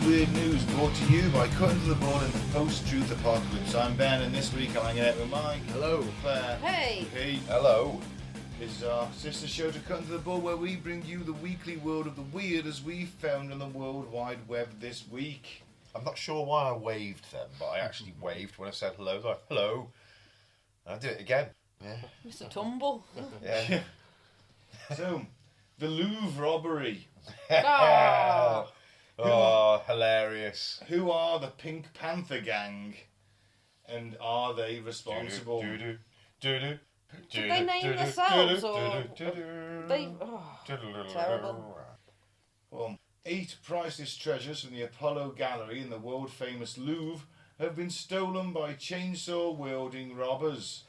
weird news brought to you by Cutting to the Board and the Post-Truth Apocalypse. I'm Ben, and this week I'm hanging out with Mike. Hello. Claire. Hey. Pete. Hello. This is our sister show to Cutting to the Board, where we bring you the weekly world of the weird as we found on the World Wide Web this week. I'm not sure why I waved them, but I actually waved when I said hello. Like, hello. And I did it again. Yeah. Mr. Tumble. Yeah. So, the Louvre robbery. Ah. Oh, hilarious. Who are the Pink Panther gang? And are they responsible? Did Did they name themselves or they? Oh, terrible. Well, 8 priceless treasures from the Apollo Gallery in the world-famous Louvre have been stolen by chainsaw-wielding robbers.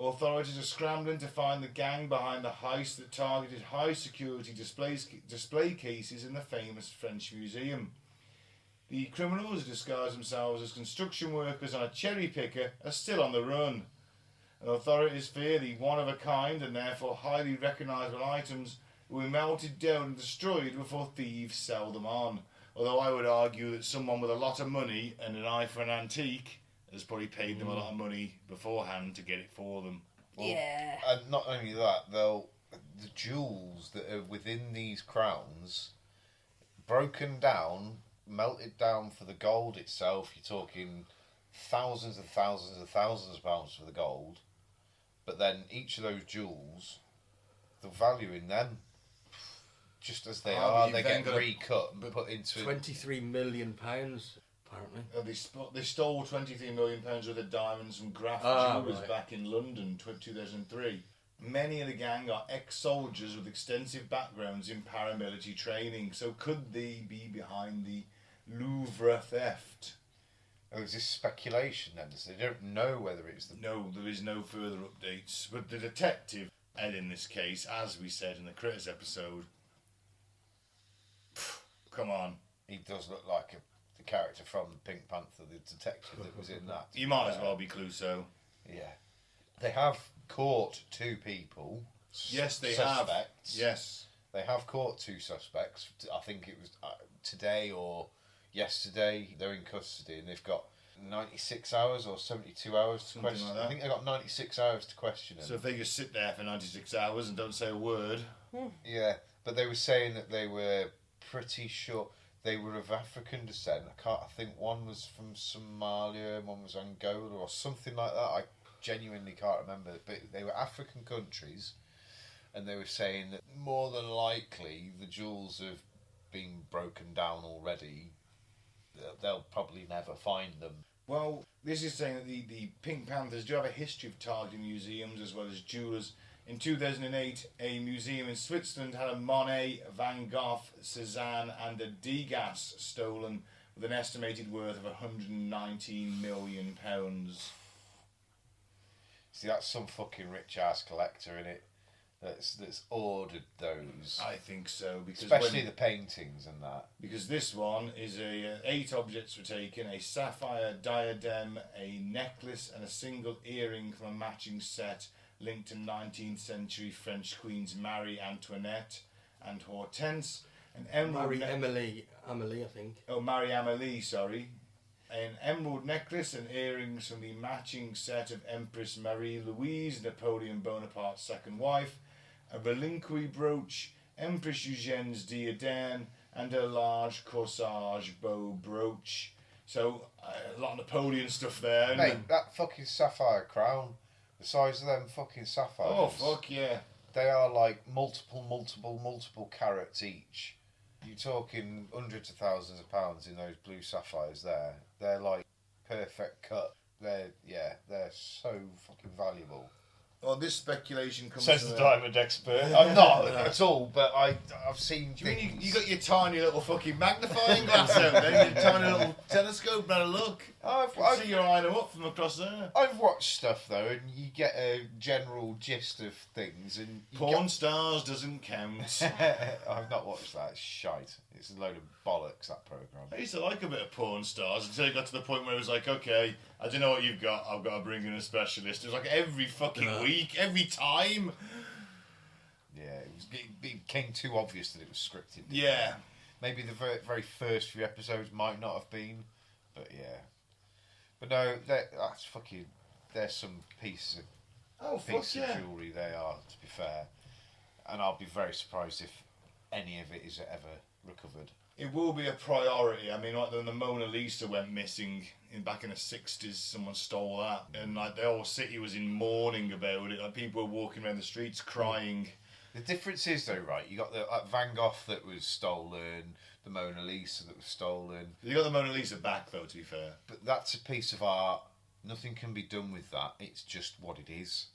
Authorities are scrambling to find the gang behind the heist that targeted high-security display cases in the famous French museum. The criminals, who disguise themselves as construction workers on a cherry picker, are still on the run. And authorities fear the one-of-a-kind and therefore highly recognisable items will be melted down and destroyed before thieves sell them on. Although I would argue that someone with a lot of money and an eye for an antique has probably paid them a lot of money beforehand to get it for them. Well, Yeah. And not only that, the jewels that are within these crowns, broken down, melted down for the gold itself, you're talking thousands and thousands and thousands of pounds for the gold. But then each of those jewels, the value in them, just as they are, they get recut and put into... £23 million, apparently. They stole £23 million worth of diamonds from Graf Jewellers back in London 2003. Many of the gang are ex-soldiers with extensive backgrounds in paramilitary training. So could they be behind the Louvre theft? Oh, is this speculation then? So they don't know whether it's the... No, there is no further updates. But the detective, Ed in this case, as we said in the Critters episode, come on. He does look like the character from Pink Panther, the detective that was in that. You might as well be Clouseau. Yeah. They have caught 2 people. Yes, they suspects. have. Yes. They have caught 2 suspects. I think it was today or yesterday. They're in custody and they've got 96 hours or 72 hours to Something question. like that. I think they've got 96 hours to question them. So if they just sit there for 96 hours and don't say a word. Yeah, but they were saying that they were pretty sure they were of African descent. I think one was from Somalia and one was Angola or something like that. I genuinely can't remember, but they were African countries, and they were saying that more than likely the jewels have been broken down already. They'll probably never find them. Well, this is saying that the Pink Panthers do have a history of targeting museums as well as jewellers. In 2008, a museum in Switzerland had a Monet, Van Gogh, Cézanne and a Degas stolen with an estimated worth of £119 million. See, that's some fucking rich-ass collector in it that's ordered those. I think so. Because especially the paintings and that. Because this one is 8 objects were taken: a sapphire diadem, a necklace and a single earring from a matching set linked to 19th century French queens Marie Antoinette and Hortense. An emerald Amélie, I think. Oh, Marie Amélie, sorry. An emerald necklace and earrings from the matching set of Empress Marie-Louise, Napoleon Bonaparte's second wife, a reliquary brooch, Empress Eugene's diadem, and a large corsage bow brooch. So, a lot of Napoleon stuff there. Mate, that fucking sapphire crown, the size of them fucking sapphires. Oh, fuck yeah. They are like multiple carats each. You're talking hundreds of thousands of pounds in those blue sapphires there. They're like perfect cut. They're so fucking valuable. Well, this speculation comes Says from the diamond expert. I'm not at all, but I've seen Do you things. mean you got your tiny little fucking magnifying glass out there, your tiny little telescope, and a look? I've See your eye up from across there. I've watched stuff though, and you get a general gist of things. And Porn stars doesn't count. I've not watched that. It's shite. It's a load of bollocks, that programme. I used to like a bit of porn stars until it got to the point where it was like, okay, I don't know what you've got. I've got to bring in a specialist. It was like every fucking week, every time. Yeah, it became too obvious that it was scripted. Yeah. Maybe the very, very first few episodes might not have been, but yeah. But no, that's fucking. There's some pieces of jewellery. They are, to be fair, and I'll be very surprised if any of it is ever recovered. It will be a priority. I mean, like when the Mona Lisa went missing back in the 60s, someone stole that, and like the whole city was in mourning about it. Like people were walking around the streets crying. The difference is, though, right? You got the Van Gogh that was stolen, the Mona Lisa that was stolen. You got the Mona Lisa back, though. To be fair, but that's a piece of art. Nothing can be done with that. It's just what it is.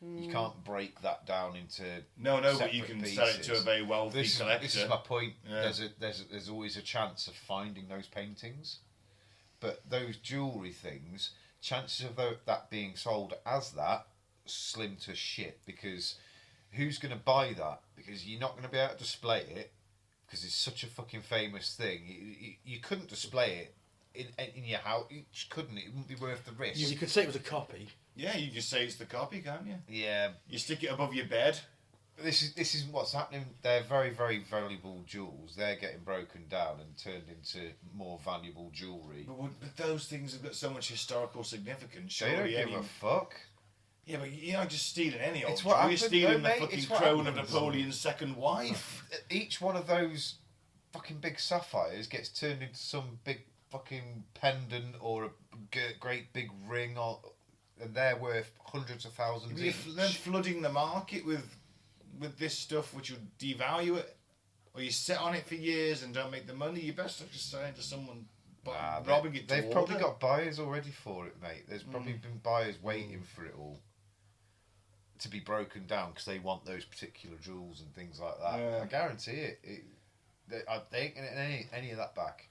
You can't break that down into but you can sell it to a very wealthy collector. This is my point. Yeah. There's always a chance of finding those paintings, but those jewellery things, chances of that being sold as that slim to shit, because who's going to buy that? Because you're not going to be able to display it because it's such a fucking famous thing. You couldn't display it in your house. You just couldn't. It wouldn't be worth the risk. You could say it was a copy. Yeah, you just say it's the copy, can't you? Yeah. You stick it above your bed. This is what's happening. They're very, very valuable jewels. They're getting broken down and turned into more valuable jewellery. But those things have got so much historical significance. They don't give a fuck. Yeah, but you're not just stealing any old It's what jewel. You're happened, stealing though, the mate. fucking It's what crown of happens. Napoleon's second wife. Each one of those fucking big sapphires gets turned into some big fucking pendant or a great big ring, and they're worth hundreds of thousands You're each. then flooding the market with this stuff which would devalue it, or you sit on it for years and don't make the money. You're best off just selling it to someone robbing it. They've probably got buyers already for it, mate. There's probably been buyers waiting for it all to be broken down because they want those particular jewels and things like that. Yeah. I guarantee it. They ain't getting any of that back.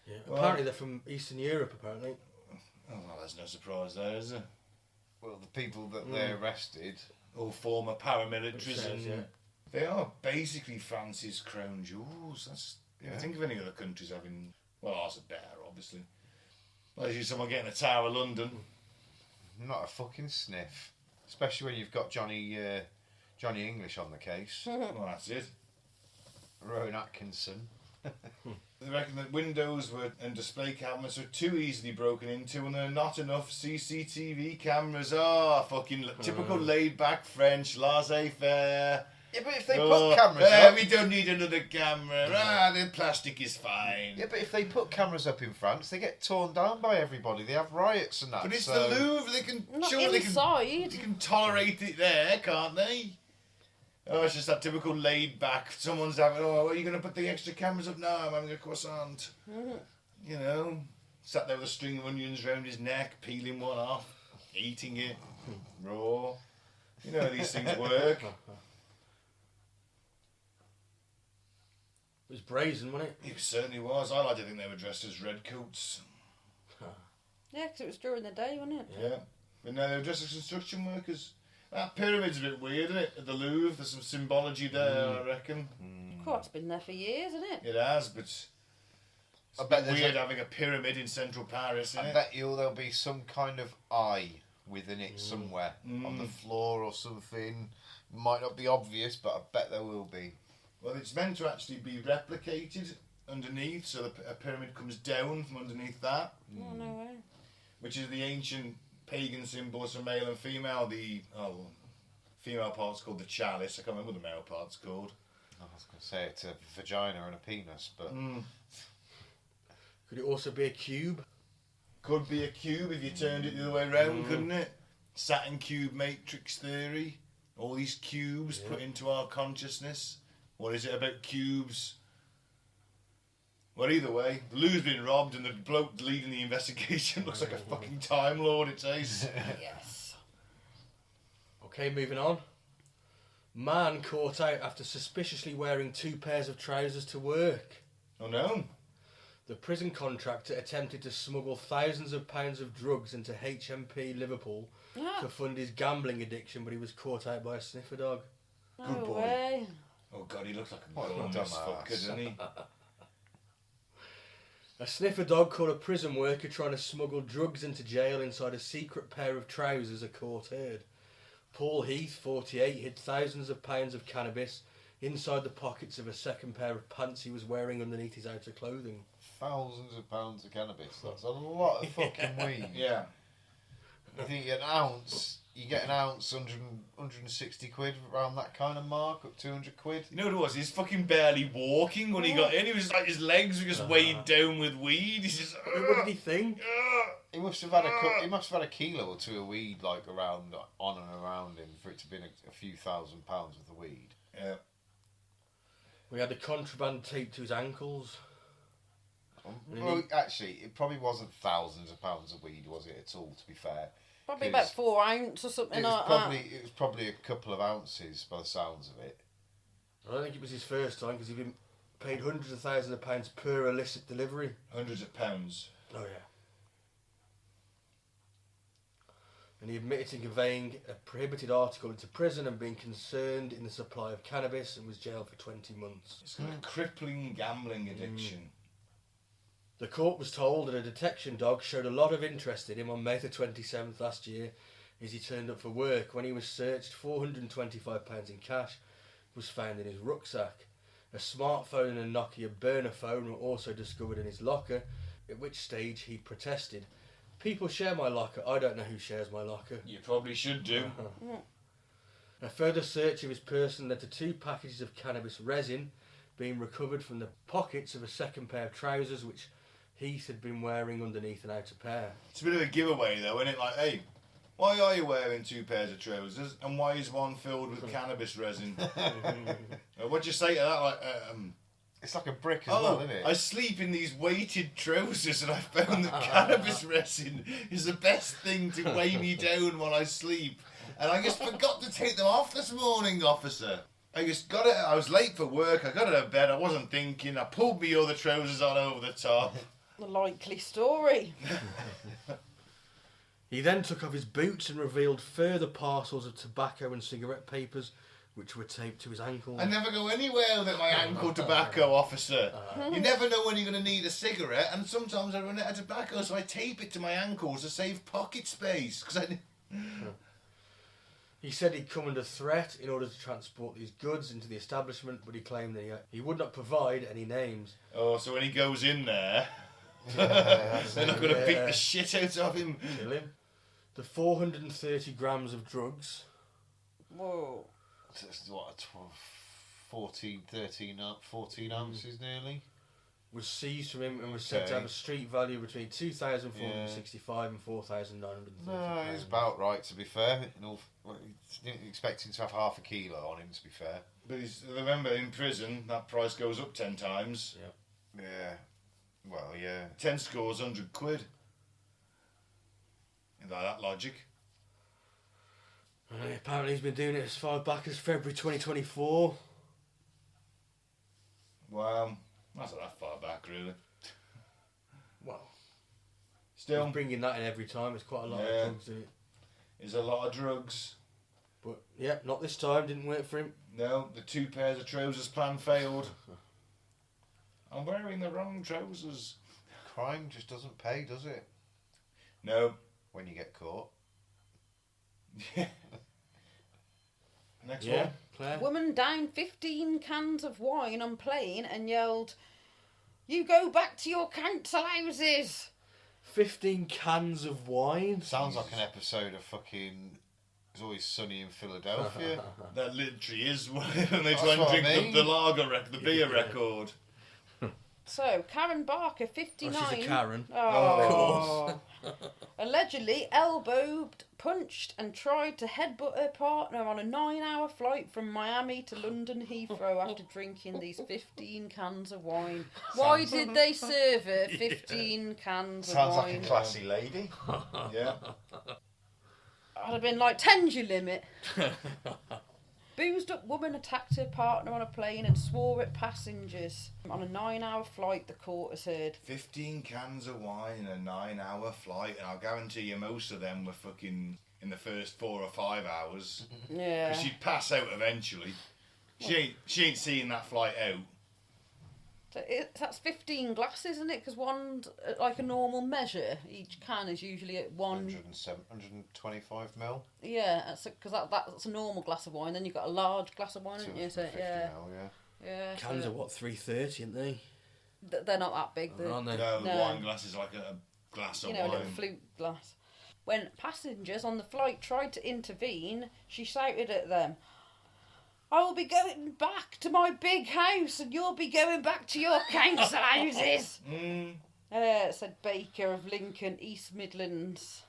Yeah. Apparently they're from Eastern Europe, apparently. Oh, well, there's no surprise there, is there? Well, the people that they arrested... All former paramilitaries. Yeah. They are basically France's crown jewels. I think of any other countries having... Well, ours are better, obviously. Well, you someone getting a Tower of London. Not a fucking sniff. Especially when you've got Johnny English on the case. Well, that's it. Rowan Atkinson. They reckon that windows and display cameras were too easily broken into, and there are not enough CCTV cameras. Fucking typical laid-back French, laissez-faire. Yeah, but if they put cameras up... We don't need another camera. The plastic is fine. Yeah, but if they put cameras up in France, they get torn down by everybody. They have riots and that. But it's so... the Louvre. They can Not surely inside. they can tolerate it there, can't they? Oh, it's just that typical laid-back. Someone's having, are you going to put the extra cameras up? No, I'm having a croissant. You know, sat there with a string of onions round his neck, peeling one off, eating it raw. You know how these things work. It was brazen, wasn't it? It certainly was. I like to think they were dressed as redcoats. Yeah, because it was during the day, wasn't it? Yeah. But no, they were dressed as construction workers. That pyramid's a bit weird, isn't it? At the Louvre, there's some symbology there, I reckon. Of course, it's been there for years, isn't it? It has, but it's I a bet bit weird having a pyramid in central Paris, isn't I it? bet you there'll be some kind of eye within it somewhere. On the floor or something. Might not be obvious, but I bet there will be. Well, it's meant to actually be replicated underneath, so a pyramid comes down from underneath that, Oh, no way. which is the ancient pagan symbols for male and female. The female part's called the chalice. I can't remember what the male part's called. I was going to say it's a vagina and a penis, but... Could it also be a cube? Could be a cube if you turned it the other way around, couldn't it? Saturn cube matrix theory. All these cubes put into our consciousness. What is it about cubes? Well, either way, the Lou's been robbed and the bloke leading the investigation looks like a fucking Time Lord, it says. Yes. Okay, moving on. Man caught out after suspiciously wearing 2 pairs of trousers to work. Oh no. The prison contractor attempted to smuggle thousands of pounds of drugs into HMP Liverpool to fund his gambling addiction, but he was caught out by a sniffer dog. No Good boy. way. Oh god, he looks like a What a dumbass dumbass. fucker, doesn't he? A sniffer dog caught a prison worker trying to smuggle drugs into jail inside a secret pair of trousers, a court heard. Paul Heath, 48, hid thousands of pounds of cannabis inside the pockets of a second pair of pants he was wearing underneath his outer clothing. Thousands of pounds of cannabis. That's a lot of fucking weed. Yeah. You think an ounce, you get an ounce, 160 quid around that kind of mark, up 200 quid. You know what it was? He's fucking barely walking when he got in. He was like, his legs were just weighed down with weed. He's just. What did he think? He must have had a kilo or two of weed like around, on and around him for it to have been a few £1,000s worth of weed. Yeah. We had the contraband taped to his ankles. Well, actually, it probably wasn't thousands of pounds of weed, was it, at all, to be fair? Probably about 4 ounces or something like that. It was probably a couple of ounces by the sounds of it. I don't think it was his first time because he'd been paid hundreds of thousands of pounds per illicit delivery. Hundreds of pounds. Oh, yeah. And he admitted to conveying a prohibited article into prison and being concerned in the supply of cannabis and was jailed for 20 months. It's got a crippling gambling addiction. The court was told that a detection dog showed a lot of interest in him on May the 27th last year as he turned up for work. When he was searched, £425 in cash was found in his rucksack. A smartphone and a Nokia burner phone were also discovered in his locker, at which stage he protested. People share my locker. I don't know who shares my locker. You probably should do. A further search of his person led to 2 packages of cannabis resin being recovered from the pockets of a second pair of trousers which Heath had been wearing underneath an outer pair. It's a bit of a giveaway though, isn't it? Like, hey, why are you wearing 2 pairs of trousers and why is one filled with cannabis resin? What'd you say to that? Like, It's like a brick as well, isn't it? I sleep in these weighted trousers and I found that cannabis resin is the best thing to weigh me down while I sleep. And I just forgot to take them off this morning, officer. I just got it. I was late for work. I got out of bed. I wasn't thinking. I pulled me other trousers on over the top. The likely story. He then took off his boots and revealed further parcels of tobacco and cigarette papers which were taped to his ankles. I never go anywhere without my ankle tobacco, officer. You never know when you're going to need a cigarette, and sometimes I run out of tobacco, so I tape it to my ankles to save pocket space. He said he'd come under threat in order to transport these goods into the establishment, but he claimed that he would not provide any names. Oh, so when he goes in there, they're not going to beat the shit out of him. Kill him. The 430 grams of drugs. Whoa. That's what, 14 ounces nearly? Was seized from him and was said to have a street value between 2,465 and 4,930. No, it's about right, to be fair. Expecting to have half a kilo on him, to be fair. But remember, in prison, that price goes up 10 times. Yep. Yeah. Well, yeah. 10 scores, 100 quid. By that logic. Apparently he's been doing it as far back as February 2024. Wow. That's not that far back, really. Well, still he's bringing that in every time. It's quite a lot of drugs, isn't it? It's a lot of drugs. But, yeah, not this time. Didn't work for him. No, the 2 pairs of trousers plan failed. I'm wearing the wrong trousers. Crime just doesn't pay, does it? No. When you get caught. Next one. Claire. Woman downed 15 cans of wine on plane and yelled, "You go back to your council houses!" 15 cans of wine? Sounds like an episode of fucking It's Always Sunny in Philadelphia. That literally is when they try and drink the lager, the beer record. So, Karen Barker, 59... Oh, she's a Karen. Oh. Allegedly elbowed, punched and tried to headbutt her partner on a 9-hour flight from Miami to London Heathrow after drinking these 15 cans of wine. Why did they serve her 15 cans of wine? Sounds like a classy lady. Yeah. I'd have been like, 10's your limit. Boozed up woman attacked her partner on a plane and swore at passengers. On a 9-hour flight, the court has heard. 15 cans of wine in a 9-hour flight, and I'll guarantee you most of them were fucking in the first 4 or 5 hours. Yeah. Because she'd pass out eventually. She ain't seeing that flight out. So that's 15 glasses, isn't it? Because one's like a normal measure. Each can is usually at 125 ml. Yeah, because that's a normal glass of wine. Then you've got a large glass of wine, haven't you? So, 250 yeah. ml, yeah. Yeah. Cans are what, 330, aren't they? They're not that big. Aren't they? No, the No. wine glass is like a glass of You know, a wine. little flute glass. When passengers on the flight tried to intervene, she shouted at them, "I will be going back to my big house and you'll be going back to your council houses," said Baker of Lincoln, East Midlands.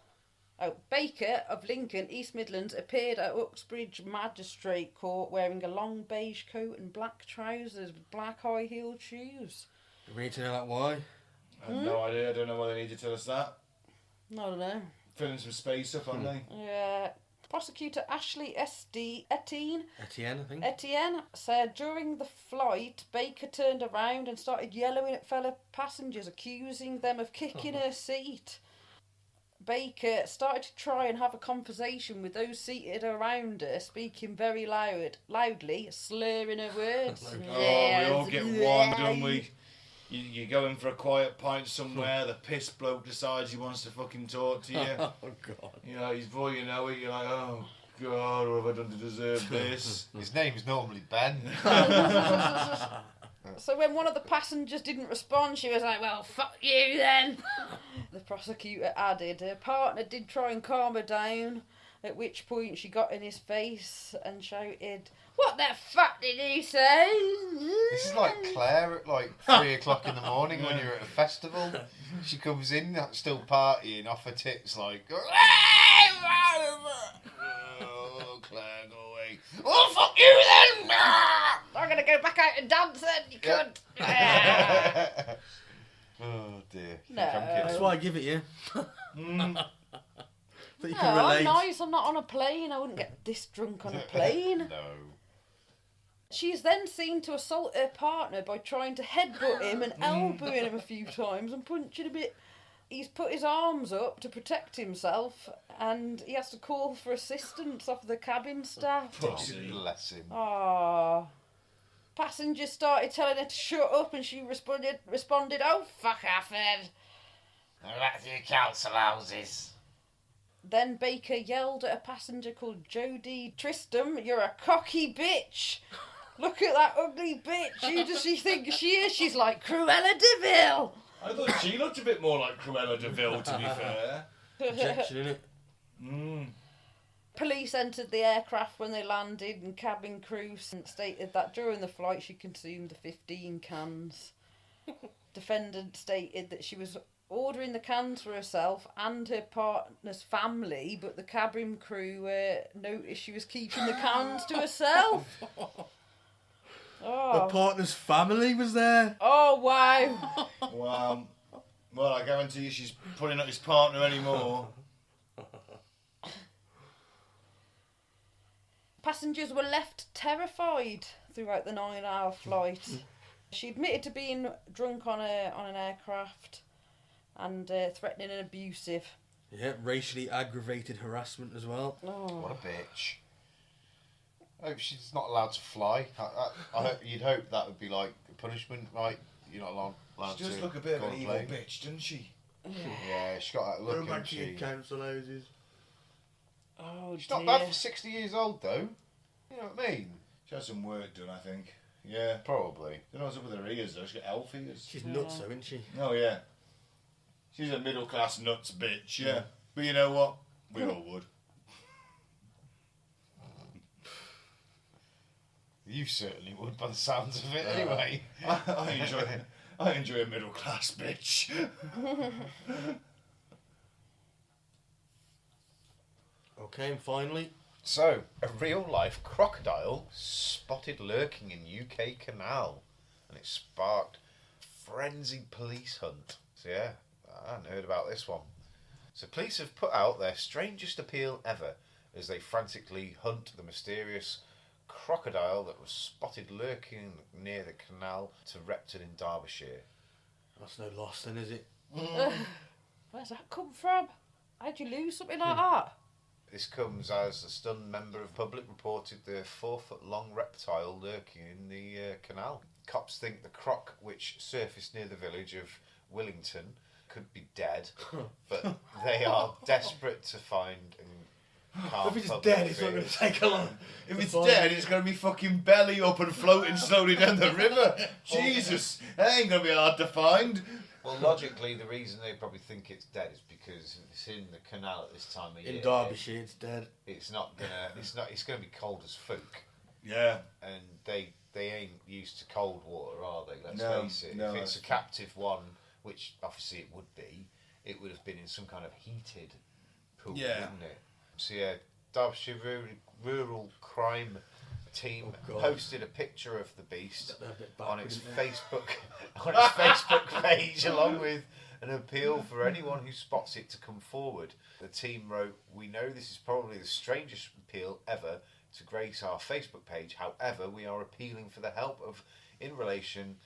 Oh, Baker of Lincoln, East Midlands appeared at Uxbridge Magistrate Court wearing a long beige coat and black trousers with black high-heeled shoes. Do we need to know that why? I have no idea. I don't know why they need to tell us that. I don't know. Filling some space up, aren't they? Yeah. Prosecutor Ashley Etienne, Etienne, I think. Etienne said during the flight, Baker turned around and started yelling at fellow passengers, accusing them of kicking her seat. Baker started to try and have a conversation with those seated around her, speaking very loudly, slurring her words. Oh, we all get one, don't we? You're going for a quiet pint somewhere, the piss bloke decides he wants to fucking talk to you. Oh, God. You know, before you know it, you're like, oh, God, what have I done to deserve this? His name's normally Ben. So when one of the passengers didn't respond, she was like, "Well, fuck you then." The prosecutor added, her partner did try and calm her down, at which point she got in his face and shouted, "What the fuck did you say?" This is like Claire at like 3 o'clock in the morning when you're at a festival. She comes in, still partying, off her tits like, "Oh, Claire, go away." "Oh, fuck you then!" I'm going to go back out and dance then, you cunt. Oh dear. No. That's why I give it you. But you No, can relate. I'm nice. I'm not on a plane. I wouldn't get this drunk on a plane. No. She's then seen to assault her partner by trying to headbutt him and elbowing him a few times and punching a bit. He's put his arms up to protect himself and he has to call for assistance off the cabin staff. Bless him. Ah. Passengers started telling her to shut up and she responded, "Oh, fuck off then." Back to your council houses. Then Baker yelled at a passenger called Jodie Tristram, "You're a cocky bitch. Look at that ugly bitch. Who does she think she is? She's like Cruella de Vil." I thought she looked a bit more like Cruella de Vil, to be fair. Projection, innit? Police entered the aircraft when they landed and cabin crew stated that during the flight she consumed the 15 cans. Defendant stated that she was ordering the cans for herself and her partner's family, but the cabin crew noticed she was keeping the cans to herself. The partner's family was there. Oh, wow. Well, I guarantee you she's probably not his partner anymore. Passengers were left terrified throughout the 9-hour flight. She admitted to being drunk on an aircraft and threatening and abusive. Yeah, racially aggravated harassment as well. Oh. What a bitch. I hope she's not allowed to fly. You'd hope that would be like a punishment, right? You're not allowed She to does look a bit of go an on evil plane. bitch, doesn't she? Yeah, she's got that look, hasn't she? council houses. Oh, She's dear. not bad for 60 years old, though. You know what I mean? She had some work done, I think. Yeah. Probably. Don't know what's up with her ears, though. She's got elf ears. She's nuts, though, isn't she? Oh, yeah. She's a middle-class nuts bitch, yeah. But you know what? We all would. You certainly would, by the sounds of it, anyway. I enjoy a middle-class bitch. Okay, and finally, So, a real-life crocodile spotted lurking in UK canal, and it sparked frenzied police hunt. So yeah, I hadn't heard about this one. So police have put out their strangest appeal ever as they frantically hunt the mysterious crocodile that was spotted lurking near the canal to Repton in Derbyshire. that's no loss then, is it? Where's that come from? How'd you lose something like that? This comes as a stunned member of the public reported the 4-foot-long reptile lurking in the canal. Cops think the croc, which surfaced near the village of Willington, could be dead, but they are desperate to find and calm If it's public dead, it's not going fears. to take a long. If it's dead, it's going to be fucking belly up and floating slowly down the river. Jesus, that ain't going to be hard to find. Well, logically, the reason they probably think it's dead is because it's in the canal at this time of year. In Derbyshire, it's dead. It's not gonna. It's gonna be cold as fuck. Yeah. And they ain't used to cold water, are they? Let's No, face it. no, If it's a captive one, which obviously it would be, it would have been in some kind of heated pool, Yeah. wouldn't it? So yeah, Derbyshire rural crime team God. posted a picture of the beast A bit on backwards, its isn't it? Facebook page, along with an appeal for anyone who spots it to come forward. The team wrote, "We know this is probably the strangest appeal ever to grace our Facebook page. However, we are appealing for the help of in relation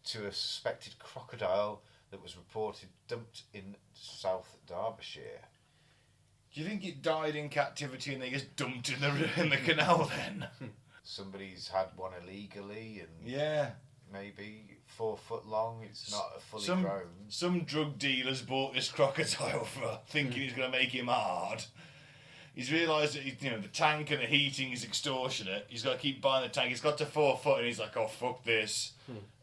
to a suspected crocodile that was reported dumped in South Derbyshire." Do you think it died in captivity and they just dumped in the canal then? Somebody's had one illegally and Yeah. maybe 4 foot long. It's not a fully Some grown. some drug dealer's bought this crocodile for thinking he's going to make him hard. He's realised that the tank and the heating is extortionate. He's got to keep buying the tank. He's got to 4 foot and he's like, oh fuck this,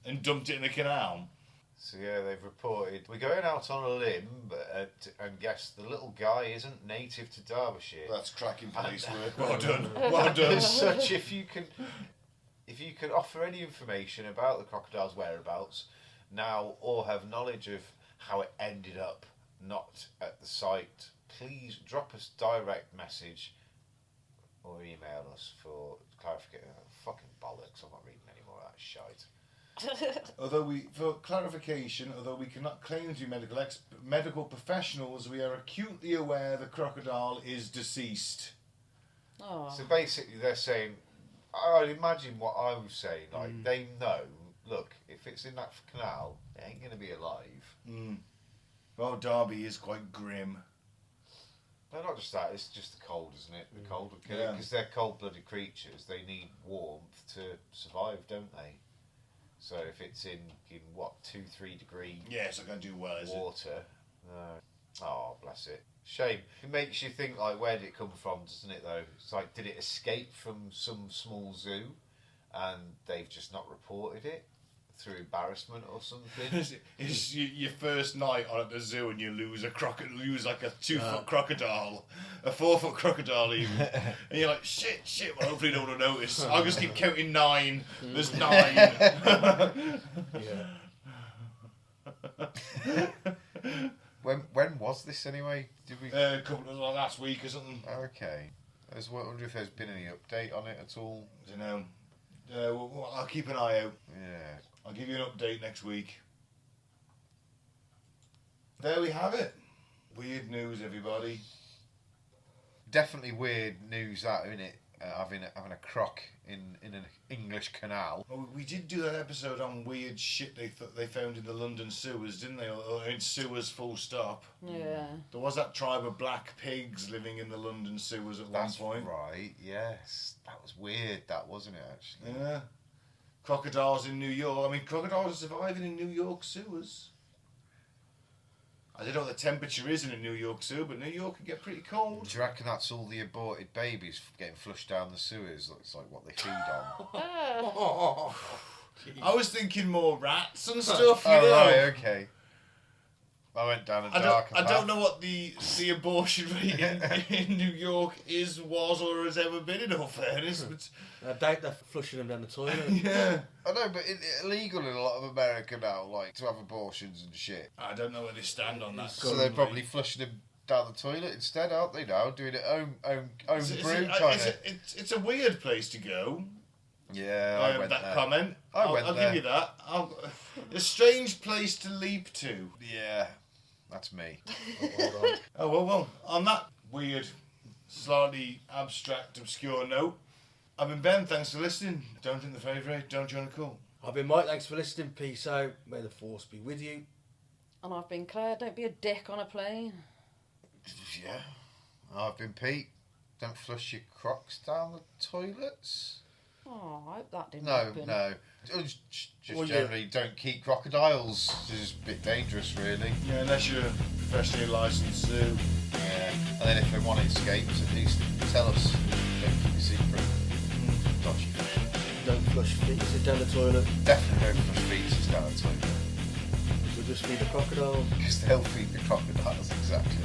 and dumped it in the canal. So yeah, they've reported. We're going out on a limb and guess the little guy isn't native to Derbyshire. That's cracking police work. Well done. Well done. As such, if you can offer any information about the crocodile's whereabouts now, or have knowledge of how it ended up not at the site, please drop us direct message or email us for clarification. Fucking bollocks! I'm not reading any more of that shite. For clarification, although we cannot claim to be medical professionals, we are acutely aware the crocodile is deceased. Oh. So basically, they're saying, I'd imagine what I was saying. Like they know. Look, if it's in that canal, it ain't gonna be alive. Mm. Well, Derby is quite grim. No, not just that. It's just the cold, isn't it? The cold would kill it Yeah. because they're cold-blooded creatures. They need warmth to survive, don't they? So if it's in what 2-3 degree Yeah, it's not going to do well, is it? water, no. Oh, bless it. Shame. It makes you think, like, where did it come from, doesn't it? Though it's like, did it escape from some small zoo, and they've just not reported it through embarrassment or something? It's your first night on at the zoo and you lose like a 2-foot crocodile, a 4-foot crocodile even, and you're like, shit. Well, hopefully no one will notice. I'll just keep counting 9. There's 9. Yeah. When was this anyway? Did we? A couple of last week or something. Okay. I was wondering if there's been any update on it at all. I don't know. Well, I'll keep an eye out. Yeah. I'll give you an update next week. There we have it. Weird news, everybody. Definitely weird news, that, isn't it? Having a croc in an English canal. Oh, we did do that episode on weird shit they found in the London sewers, didn't they? Or in sewers, full stop. Yeah. There was that tribe of black pigs living in the London sewers at That's one point. right. Yes, that was weird. That wasn't it actually? Yeah. Crocodiles in New York. I mean, crocodiles are surviving in New York sewers. I don't know what the temperature is in a New York sewer, but New York can get pretty cold. Do you reckon that's all the aborted babies getting flushed down the sewers? Looks like what they feed on. I was thinking more rats and stuff, you Oh know. right, okay. I went down a darker I path. don't know what the abortion rate in New York was or has ever been, in all fairness. But I doubt they're flushing them down the toilet. yeah. I know, but it's illegal in a lot of America now, like to have abortions and shit. I don't know where they stand on that. So they're probably flushing them down the toilet instead, aren't they? Now doing it home brew kind of. It's a weird place to go. Yeah, I went that there. comment. I went I'll there. give you that. A strange place to leap to. Yeah, that's me. Oh well. On that weird, slightly abstract, obscure note, I've been Ben. Thanks for listening. Don't drink the favourite. Don't join a cult. I've been Mike, thanks for listening. Peace out. May the force be with you. And I've been Claire. Don't be a dick on a plane. Yeah, I've been Pete. Don't flush your crocs down the toilets. Oh, I hope that didn't No, happen. no. Just Well, generally don't keep crocodiles. It's a bit dangerous, really. Yeah, unless you're a professionally licensed zoo. Yeah. And then if they want to escape, at least tell us. Don't keep a secret. Dodgy fish. Don't flush fetuses down the toilet. Definitely don't flush fetuses down the toilet. We'll just feed the crocodile. Because they'll feed the crocodiles, exactly.